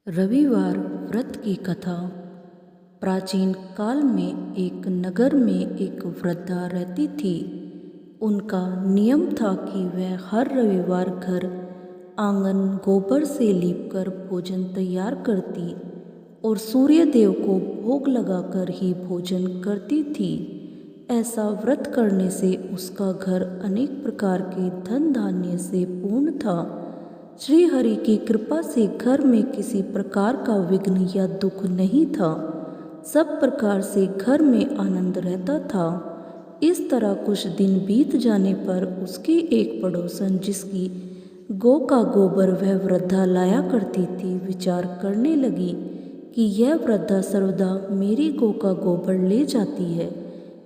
रविवार व्रत की कथा। प्राचीन काल में एक नगर में एक वृद्धा रहती थी। उनका नियम था कि वह हर रविवार घर आंगन गोबर से लीपकर भोजन तैयार करती और सूर्य देव को भोग लगाकर ही भोजन करती थी। ऐसा व्रत करने से उसका घर अनेक प्रकार के धन धान्य से पूर्ण था। श्री हरि की कृपा से घर में किसी प्रकार का विघ्न या दुख नहीं था। सब प्रकार से घर में आनंद रहता था। इस तरह कुछ दिन बीत जाने पर उसकी एक पड़ोसन, जिसकी गौ का गोबर वह वृद्धा लाया करती थी, विचार करने लगी कि यह वृद्धा सर्वदा मेरी गौ का गोबर ले जाती है,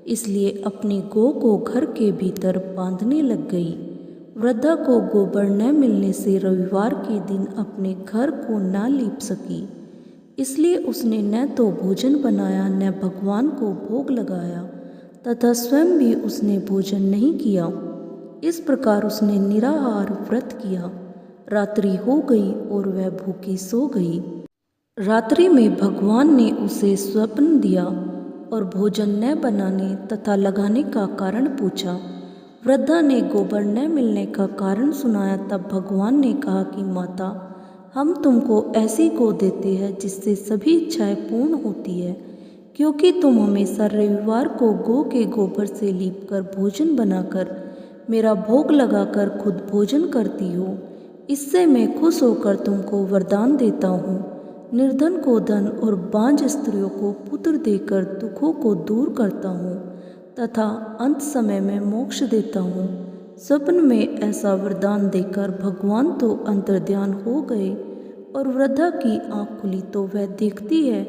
इसलिए अपनी गौ को घर के भीतर बांधने लग गई। वृद्धा को गोबर न मिलने से रविवार के दिन अपने घर को न लीप सकी, इसलिए उसने न तो भोजन बनाया न भगवान को भोग लगाया तथा स्वयं भी उसने भोजन नहीं किया। इस प्रकार उसने निराहार व्रत किया। रात्रि हो गई और वह भूखी सो गई। रात्रि में भगवान ने उसे स्वप्न दिया और भोजन न बनाने तथा लगाने का कारण पूछा। वृद्धा ने गोबर न मिलने का कारण सुनाया। तब भगवान ने कहा कि माता, हम तुमको ऐसी गौ देते हैं जिससे सभी इच्छाएं पूर्ण होती है, क्योंकि तुम हमेशा रविवार को गौ के गोबर से लीपकर भोजन बनाकर मेरा भोग लगाकर खुद भोजन करती हो। इससे मैं खुश होकर तुमको वरदान देता हूँ। निर्धन को धन और बांझ स्त्रियों को पुत्र देकर दुखों को दूर करता हूँ तथा अंत समय में मोक्ष देता हूँ। स्वप्न में ऐसा वरदान देकर भगवान तो अंतर्ध्यान हो गए और वृद्धा की आँख खुली तो वह देखती है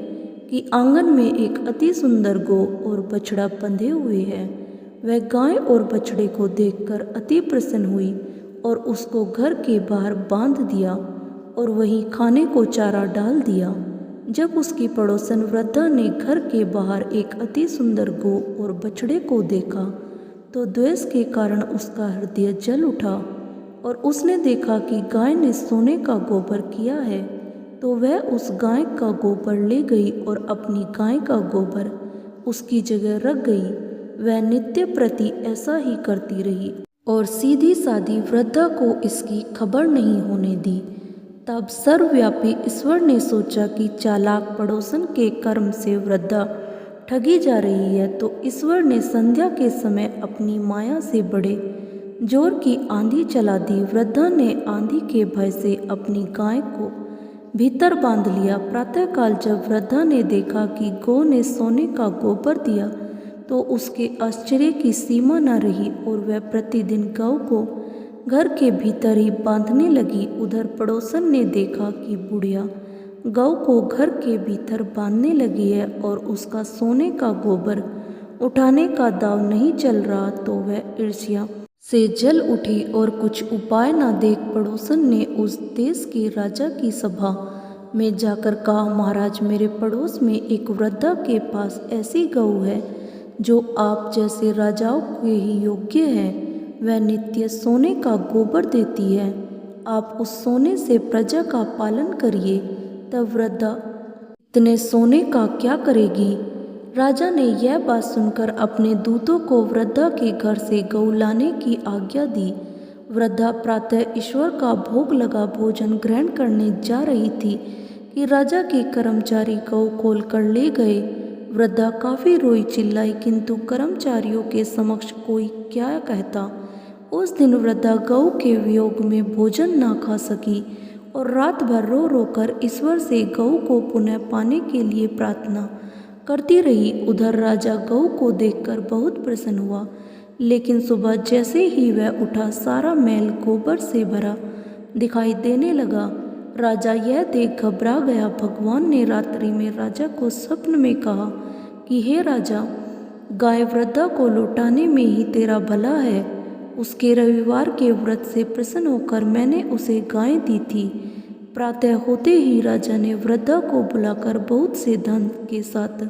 कि आंगन में एक अति सुंदर गौ और बछड़ा बंधे हुए हैं। वह गाय और बछड़े को देखकर अति प्रसन्न हुई और उसको घर के बाहर बांध दिया और वहीं खाने को चारा डाल दिया। जब उसकी पड़ोसन वृद्धा ने घर के बाहर एक अति सुंदर गौ और बछड़े को देखा तो द्वेष के कारण उसका हृदय जल उठा और उसने देखा कि गाय ने सोने का गोबर किया है, तो वह उस गाय का गोबर ले गई और अपनी गाय का गोबर उसकी जगह रख गई। वह नित्य प्रति ऐसा ही करती रही और सीधी सादी वृद्धा को इसकी खबर नहीं होने दी। तब सर्वव्यापी ईश्वर ने सोचा कि चालाक पड़ोसन के कर्म से वृद्धा ठगी जा रही है, तो ईश्वर ने संध्या के समय अपनी माया से बड़े जोर की आंधी चला दी। वृद्धा ने आंधी के भय से अपनी गाय को भीतर बांध लिया। प्रातःकाल जब वृद्धा ने देखा कि गौ ने सोने का गोबर दिया तो उसके आश्चर्य की सीमा न रही और वह प्रतिदिन गौ को घर के भीतर ही बांधने लगी। उधर पड़ोसन ने देखा कि बुढ़िया गौ को घर के भीतर बांधने लगी है और उसका सोने का गोबर उठाने का दाव नहीं चल रहा, तो वह ईर्ष्या से जल उठी और कुछ उपाय न देख पड़ोसन ने उस देश के राजा की सभा में जाकर कहा, महाराज, मेरे पड़ोस में एक वृद्धा के पास ऐसी गौ है जो आप जैसे राजाओं के ही योग्य है। वह नित्य सोने का गोबर देती है। आप उस सोने से प्रजा का पालन करिए। तब वृद्धा इतने सोने का क्या करेगी? राजा ने यह बात सुनकर अपने दूतों को वृद्धा के घर से गौ लाने की आज्ञा दी। वृद्धा प्रातः ईश्वर का भोग लगा भोजन ग्रहण करने जा रही थी कि राजा के कर्मचारी गौ खोल कर ले गए। वृद्धा काफी रोई चिल्लाई, किंतु कर्मचारियों के समक्ष कोई क्या कहता। उस दिन वृद्धा गौ के वियोग में भोजन ना खा सकी और रात भर रो रो कर ईश्वर से गौ को पुनः पाने के लिए प्रार्थना करती रही। उधर राजा गौ को देखकर बहुत प्रसन्न हुआ, लेकिन सुबह जैसे ही वह उठा सारा मैल गोबर से भरा दिखाई देने लगा। राजा यह देख घबरा गया। भगवान ने रात्रि में राजा को स्वप्न में कहा कि हे राजा, गाय वृद्धा को लौटाने में ही तेरा भला है। उसके रविवार के व्रत से प्रसन्न होकर मैंने उसे गाय दी थी। प्रातः होते ही राजा ने वृद्धा को बुलाकर बहुत से धन के साथ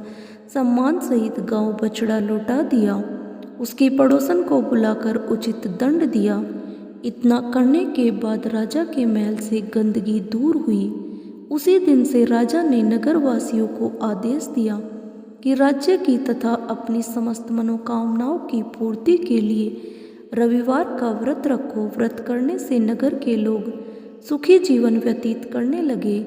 सम्मान सहित गांव बछड़ा लौटा दिया। उसकी पड़ोसन को बुलाकर उचित दंड दिया। इतना करने के बाद राजा के महल से गंदगी दूर हुई। उसी दिन से राजा ने नगरवासियों को आदेश दिया कि राज्य की तथा अपनी समस्त मनोकामनाओं की पूर्ति के लिए रविवार का व्रत रखो। व्रत करने से नगर के लोग सुखी जीवन व्यतीत करने लगे।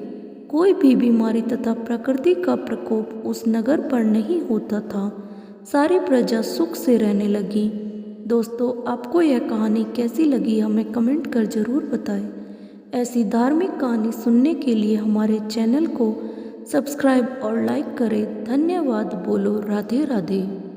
कोई भी बीमारी तथा प्रकृति का प्रकोप उस नगर पर नहीं होता था। सारी प्रजा सुख से रहने लगी। दोस्तों, आपको यह कहानी कैसी लगी हमें कमेंट कर ज़रूर बताएं। ऐसी धार्मिक कहानी सुनने के लिए हमारे चैनल को सब्सक्राइब और लाइक करें। धन्यवाद। बोलो राधे राधे।